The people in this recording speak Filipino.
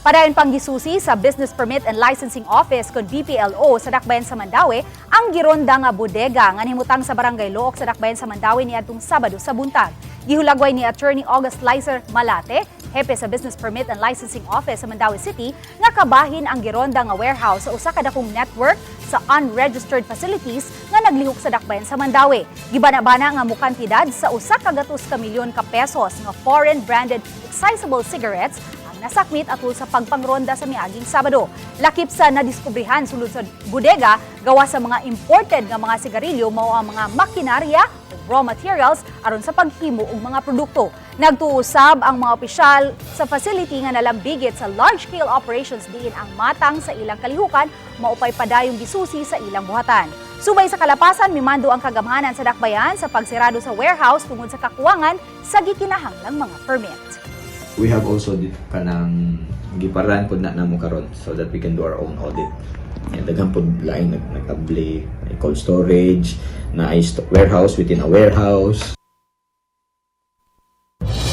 Padayon pang gisusi sa Business Permit and Licensing Office kon BPLO sa Dakbayan sa Mandawi ang gironda nga bodega nga nahimutang sa Barangay Look sa Dakbayan sa Mandawi niadtong Sabado sa buntag. Gihulagway ni Attorney August Lizer Malate, hepe sa Business Permit and Licensing Office sa Mandawi City, nga kabahin ang gironda nga warehouse sa usa ka dakong network sa unregistered facilities nga naglihok sa Dakbayan sa Mandawi. Gibana-bana nga mukantidad sa usa ka gatos ka milyon ka pesos nga foreign branded excisable cigarettes nasakmit atul sa pagpangronda sa miaging Sabado. Lakip sa nadiskubrihan sulod sa bodega gawa sa mga imported nga mga sigarilyo mao ang mga makinarya o raw materials aron sa paghimo og mga produkto. Nagtuusab ang mga opisyal sa facility nga nalambigit sa large-scale operations diin ang matang sa ilang kalihukan maupay padayong gisusi sa ilang buhatan. Subay sa kalapasan, mimando ang kagamhanan sa Dakbayan sa pagsirado sa warehouse tungod sa kakuwangan sa gikinahanglang mga permit. We have also kanang giparan pod na namo karon so that we can do our own audit. And daghan pod lain nag-abli, cold storage, na warehouse within a warehouse.